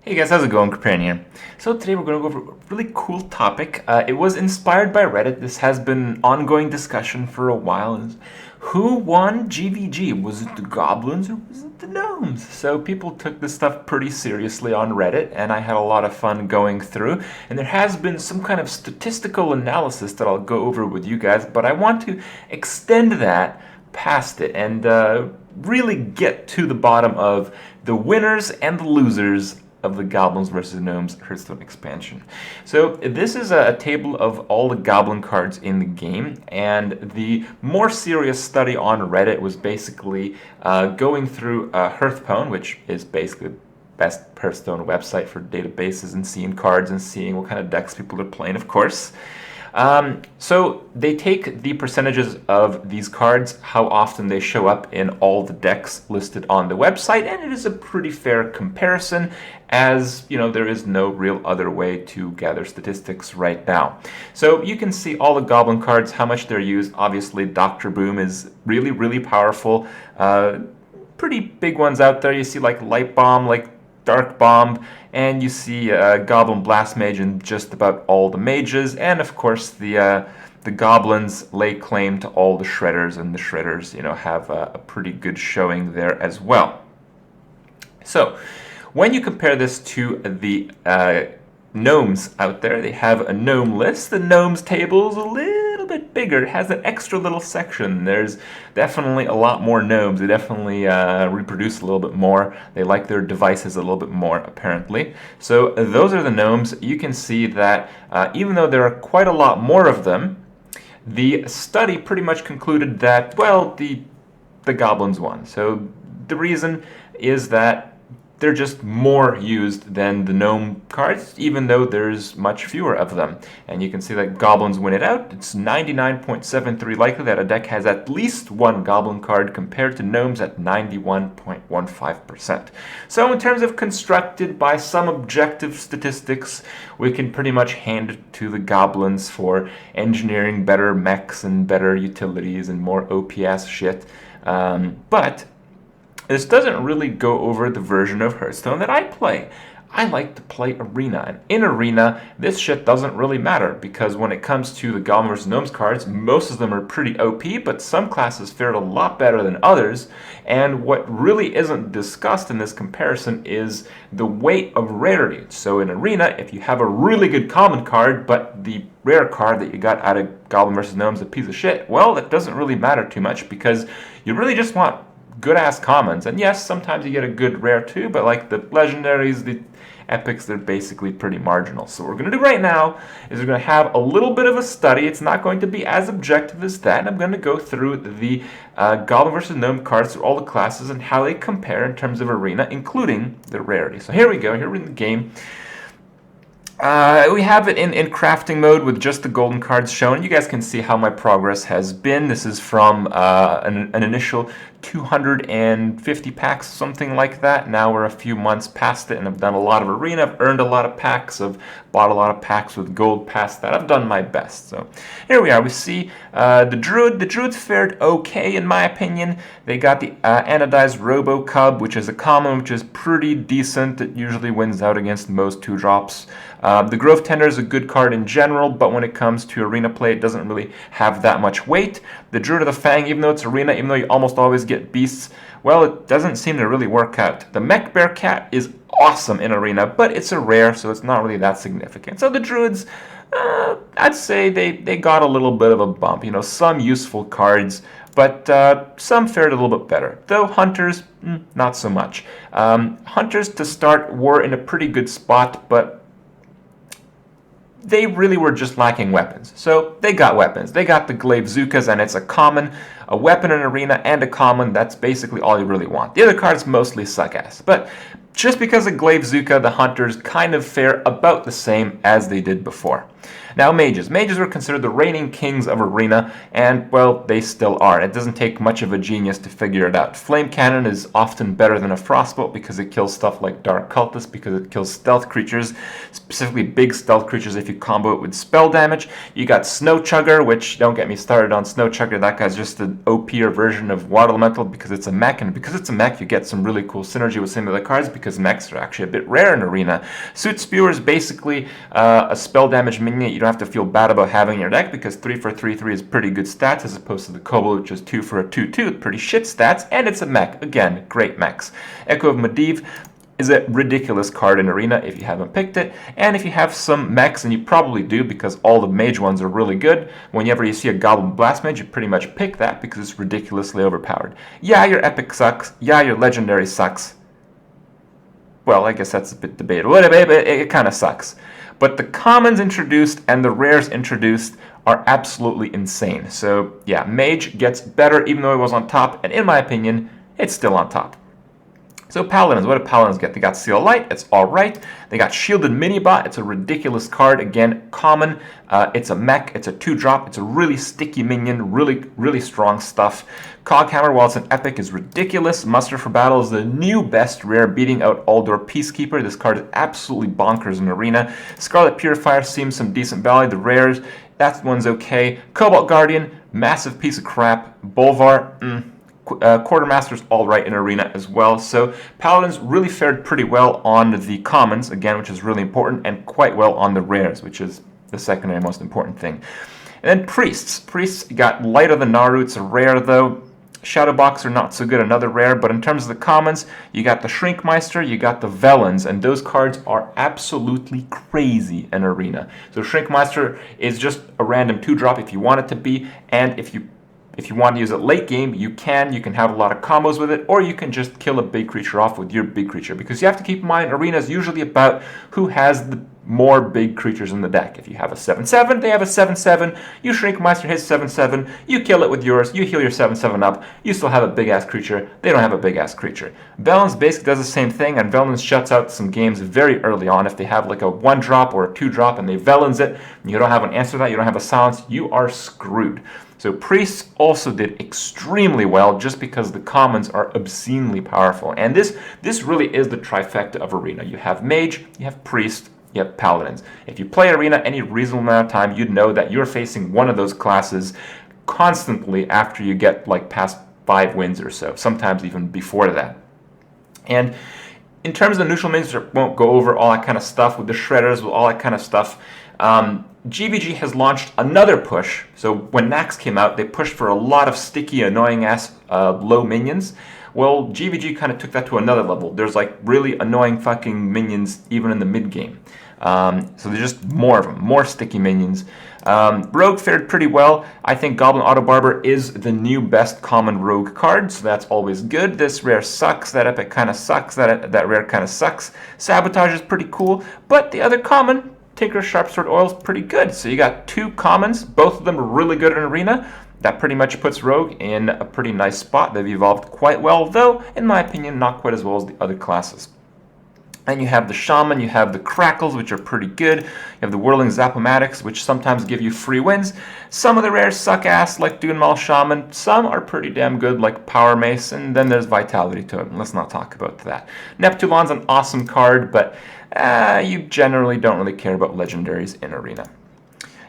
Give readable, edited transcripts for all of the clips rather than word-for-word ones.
Hey guys, how's it going? Cripan here. So today we're going to go over a really cool topic. It was inspired by Reddit. This has been an ongoing discussion for a while. Is who won GVG? Was it the Goblins or was it the Gnomes? So people took this stuff pretty seriously on Reddit, and I had a lot of fun going through. And there has been some kind of statistical analysis that I'll go over with you guys, but I want to extend that past it and really get to the bottom of the winners and the losers of the Goblins versus Gnomes Hearthstone expansion. So this is a table of all the Goblin cards in the game, and the more serious study on Reddit was basically going through Hearthstone, which is basically the best Hearthstone website for databases and seeing cards and seeing what kind of decks people are playing, of course. So they take the percentages of these cards, how often they show up in all the decks listed on the website, and it is a pretty fair comparison, as you know, there is no real other way to gather statistics right now. So you can see all the Goblin cards, how much they're used. Obviously, Dr. Boom is really, really powerful. Pretty big ones out there. You see like Light Bomb, like Dark Bomb, and you see Goblin Blast Mage in just about all the mages, and of course the Goblins lay claim to all the Shredders, and the Shredders, you know, have a pretty good showing there as well. So when you compare this to the Gnomes out there, they have a Gnome list. The Gnomes table is a little bit bigger. It has an extra little section. There's definitely a lot more Gnomes. They definitely reproduce a little bit more. They like their devices a little bit more, apparently. So those are the Gnomes. You can see that even though there are quite a lot more of them, the study pretty much concluded that, well, the Goblins won. So the reason is that they're just more used than the Gnome cards, even though there's much fewer of them. And you can see that Goblins win it out. It's 99.73 likely that a deck has at least one Goblin card compared to Gnomes at 91.15%. So in terms of constructed by some objective statistics, we can pretty much hand it to the Goblins for engineering better mechs and better utilities and more OPS shit. But this doesn't really go over the version of Hearthstone that I play. I like to play Arena, and in Arena, this shit doesn't really matter, because when it comes to the Goblin vs. Gnomes cards, most of them are pretty OP, but some classes fared a lot better than others, and what really isn't discussed in this comparison is the weight of rarity. So in Arena, if you have a really good common card, but the rare card that you got out of Goblin vs. Gnomes is a piece of shit, well, that doesn't really matter too much, because you really just want good-ass commons. And yes, sometimes you get a good rare too, but like the legendaries, the epics, they're basically pretty marginal. So what we're going to do right now is we're going to have a little bit of a study. It's not going to be as objective as that. And I'm going to go through the Goblin versus Gnome cards through all the classes and how they compare in terms of Arena, including the rarity. So here we go. Here we're in the game. We have it in crafting mode with just the golden cards shown. You guys can see how my progress has been. This is from an initial 250 packs, something like that. Now we're a few months past it, and I've done a lot of Arena. I've earned a lot of packs. I've bought a lot of packs with gold past that. I've done my best. So here we are. We see the Druid. The Druids fared okay, in my opinion. They got the Anodized Robo Cub, which is a common, which is pretty decent. It usually wins out against most 2-drops. The Grove Tender is a good card in general, but when it comes to Arena play, it doesn't really have that much weight. The Druid of the Fang, even though it's Arena, even though you almost always get beasts, well, it doesn't seem to really work out. The Mech Bear Cat is awesome in Arena, but it's a rare, so it's not really that significant. So the Druids, I'd say they got a little bit of a bump. You know, some useful cards, but some fared a little bit better. Though Hunters, not so much. Hunters, to start, were in a pretty good spot, but they really were just lacking weapons. So they got weapons. They got the Glaive Zukas, and it's a common, a weapon in Arena, and a common. That's basically all you really want. The other cards mostly suck ass. But just because of Glaive Zuka, the Hunters kind of fare about the same as they did before. Now mages. Mages were considered the reigning kings of Arena, and, well, they still are. It doesn't take much of a genius to figure it out. Flame Cannon is often better than a Frostbolt because it kills stuff like Dark Cultists, because it kills stealth creatures, specifically big stealth creatures if you combo it with spell damage. You got Snow Chugger, which, don't get me started on Snow Chugger, that guy's just an OP'er version of Water Elemental because it's a mech, and because it's a mech you get some really cool synergy with some of the cards because mechs are actually a bit rare in Arena. Soot Spewer is basically a spell damage minion you don't have to feel bad about having in your deck because 3 for 3/3 is pretty good stats as opposed to the Kobold, which is 2 for a 2/2 with pretty shit stats, and it's a mech. Again, great mechs. Echo of Medivh is a ridiculous card in Arena if you haven't picked it, and if you have some mechs, and you probably do because all the mage ones are really good, whenever you see a Goblin Blast Mage, you pretty much pick that because it's ridiculously overpowered. Yeah, your epic sucks. Yeah, your legendary sucks. Well, I guess that's a bit debatable, but it kind of sucks. But the commons introduced and the rares introduced are absolutely insane. So yeah, Mage gets better even though it was on top, and in my opinion, it's still on top. So Paladins, what do Paladins get? They got Seal Light, it's alright. They got Shielded Minibot, it's a ridiculous card, again, common. It's a mech, it's a 2-drop, it's a really sticky minion, really strong stuff. Coghammer, while it's an epic, is ridiculous. Muster for Battle is the new best rare, beating out Aldor Peacekeeper. This card is absolutely bonkers in Arena. Scarlet Purifier seems some decent value. The rares, that one's okay. Cobalt Guardian, massive piece of crap. Bolvar, Quartermaster's alright in Arena as well. So Paladins really fared pretty well on the commons, again, which is really important, and quite well on the rares, which is the secondary most important thing. And then Priests. Priests got Light of the Naru, it's a rare though. Shadowbox are not so good, another rare, but in terms of the commons, you got the Shrinkmeister, you got the Velens, and those cards are absolutely crazy in Arena. So Shrinkmeister is just a random 2-drop if you want it to be, and if you want to use it late game, you can have a lot of combos with it, or you can just kill a big creature off with your big creature, because you have to keep in mind, Arena is usually about who has the more big creatures in the deck. If you have a 7/7, they have a 7/7, you Shrinkmeister his 7/7, you kill it with yours, you heal your 7/7 up, you still have a big-ass creature, they don't have a big-ass creature. Velens basically does the same thing, and Velens shuts out some games very early on. If they have like a 1-drop or a 2-drop and they Velens it, and you don't have an answer to that, you don't have a silence, you are screwed. So Priests also did extremely well just because the commons are obscenely powerful. And this really is the trifecta of Arena. You have Mage, you have Priest, you have Paladins. If you play Arena any reasonable amount of time, you'd know that you're facing one of those classes constantly after you get like past 5 wins or so, sometimes even before that. And in terms of the neutral minions, I won't go over all that kind of stuff with the Shredders, with all that kind of stuff. GVG has launched another push. So when Nax came out, they pushed for a lot of sticky, annoying-ass low minions. Well, GVG kind of took that to another level. There's like really annoying fucking minions even in the mid-game. So there's just more of them, more sticky minions. Rogue fared pretty well. I think Goblin Autobarber is the new best common rogue card, so that's always good. This rare sucks, that epic kind of sucks, that rare kind of sucks. Sabotage is pretty cool, but the other common, Tinker's Sharpsword Oil, is pretty good. So you got 2 commons, both of them are really good in Arena. That pretty much puts Rogue in a pretty nice spot. They've evolved quite well, though, in my opinion, not quite as well as the other classes. And you have the Shaman, you have the Crackles, which are pretty good. You have the Whirling Zapomatics, which sometimes give you free wins. Some of the rares suck ass, like Dunmal Shaman. Some are pretty damn good, like Power Mace, and then there's Vitality to it. Let's not talk about that. Neptulon's an awesome card, but you generally don't really care about legendaries in Arena.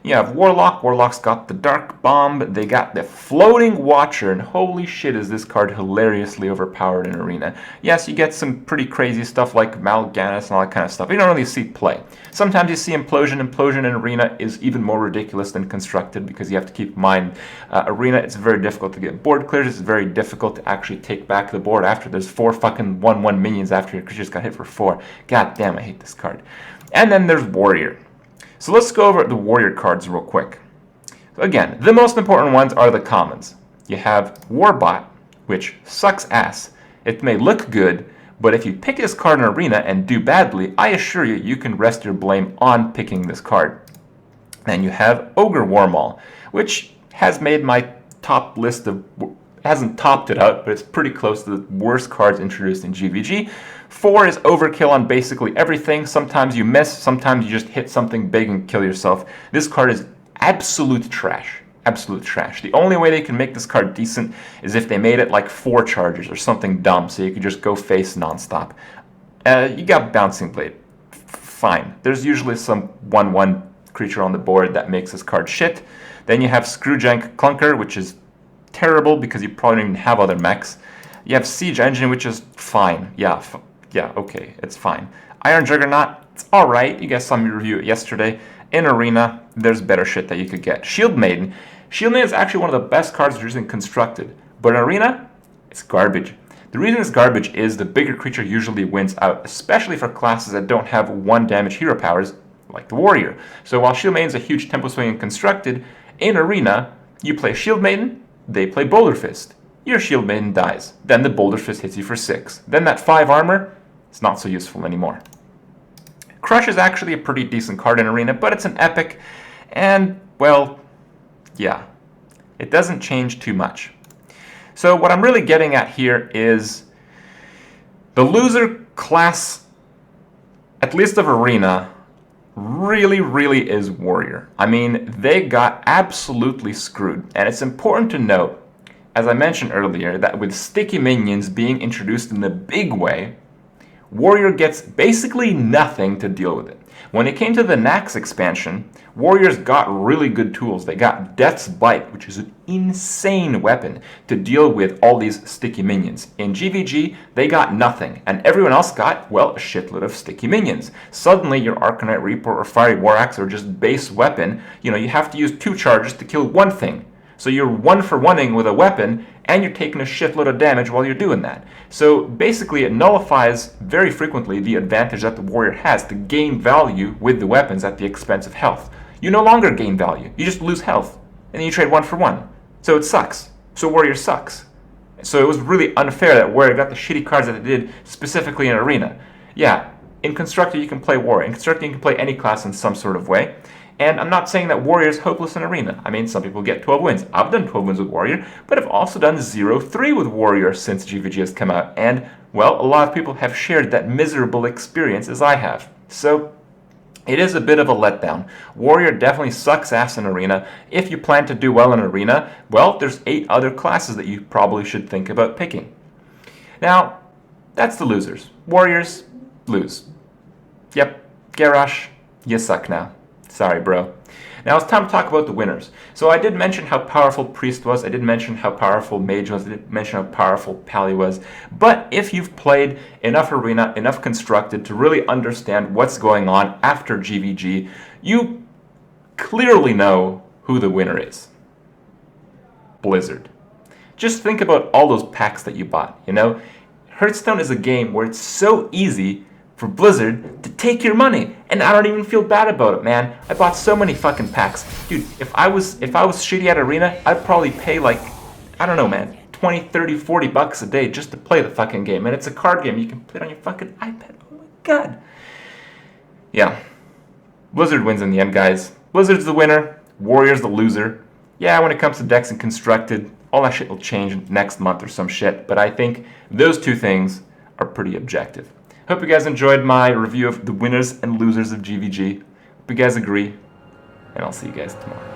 You have Warlock. Warlock's got the Dark Bomb. They got the Floating Watcher, and holy shit is this card hilariously overpowered in Arena. Yes, you get some pretty crazy stuff like Mal'Ganis and all that kind of stuff. You don't really see play. Sometimes you see Implosion. Implosion in Arena is even more ridiculous than Constructed because you have to keep in mind, Arena, it's very difficult to get board clears. It's very difficult to actually take back the board after there's 4 fucking 1/1 minions after your creatures got hit for 4. God damn, I hate this card. And then there's Warrior. So let's go over the Warrior cards real quick. So again, the most important ones are the commons. You have Warbot, which sucks ass. It may look good, but if you pick this card in Arena and do badly, I assure you, you can rest your blame on picking this card. Then you have Ogre Warmaul, which has made my top list of hasn't topped it out, but it's pretty close to the worst cards introduced in GVG. 4 is overkill on basically everything. Sometimes you miss, sometimes you just hit something big and kill yourself. This card is absolute trash. Absolute trash. The only way they can make this card decent is if they made it like 4 charges or something dumb, so you could just go face nonstop. You got Bouncing Blade. Fine. There's usually some 1/1 creature on the board that makes this card shit. Then you have Screwjank Clunker, which is terrible because you probably don't even have other mechs. You have Siege Engine, which is fine. Yeah, okay, it's fine. Iron Juggernaut, it's alright. You guys saw me review it yesterday. In Arena, there's better shit that you could get. Shield Maiden. Shield Maiden is actually one of the best cards used in Constructed. But in Arena, it's garbage. The reason it's garbage is the bigger creature usually wins out, especially for classes that don't have 1 damage hero powers, like the Warrior. So while Shield Maiden is a huge tempo swing in Constructed, in Arena, you play Shield Maiden, they play Boulder Fist. Your Shield Maiden dies. Then the Boulder Fist hits you for 6. Then that 5 armor, it's not so useful anymore. Crush is actually a pretty decent card in Arena, but it's an epic, and, well, yeah, it doesn't change too much. So what I'm really getting at here is the loser class, at least of Arena, really is Warrior. I mean, they got absolutely screwed, and it's important to note, as I mentioned earlier, that with sticky minions being introduced in a big way, Warrior gets basically nothing to deal with it. When it came to the Naxx expansion, Warriors got really good tools. They got Death's Bite, which is an insane weapon to deal with all these sticky minions. In GVG, they got nothing, and everyone else got, well, a shitload of sticky minions. Suddenly, your Arcanite Reaper or Fiery War Axe are just base weapon. You know, you have to use 2 charges to kill 1 thing. So you're 1-for-1ing with a weapon, and you're taking a shitload of damage while you're doing that. So basically it nullifies very frequently the advantage that the Warrior has to gain value with the weapons at the expense of health. You no longer gain value, you just lose health, and then you trade 1-for-1. So it sucks. So Warrior sucks. So it was really unfair that Warrior got the shitty cards that it did specifically in Arena. Yeah, in Constructed you can play Warrior. In Constructed you can play any class in some sort of way. And I'm not saying that Warrior is hopeless in Arena. I mean, some people get 12 wins. I've done 12 wins with Warrior, but I've also done 0-3 with Warrior since GVG has come out. And, well, a lot of people have shared that miserable experience as I have. So, it is a bit of a letdown. Warrior definitely sucks ass in Arena. If you plan to do well in Arena, well, there's 8 other classes that you probably should think about picking. Now, that's the losers. Warriors, lose. Yep, Garrosh, you suck now. Sorry, bro. Now it's time to talk about the winners. So I did mention how powerful Priest was, I did mention how powerful Mage was, I did mention how powerful Pally was, but if you've played enough Arena, enough Constructed to really understand what's going on after GVG, you clearly know who the winner is. Blizzard. Just think about all those packs that you bought, you know? Hearthstone is a game where it's so easy for Blizzard to take your money, and I don't even feel bad about it, man. I bought so many fucking packs. Dude, if I was shitty at Arena, I'd probably pay like, I don't know, man, 20, 30, 40 bucks a day just to play the fucking game. And it's a card game. You can play it on your fucking iPad. Oh my god. Yeah. Blizzard wins in the end, guys. Blizzard's the winner. Warrior's the loser. Yeah, when it comes to decks and Constructed, all that shit will change next month or some shit. But I think those 2 things are pretty objective. Hope you guys enjoyed my review of the winners and losers of GVG. Hope you guys agree, and I'll see you guys tomorrow.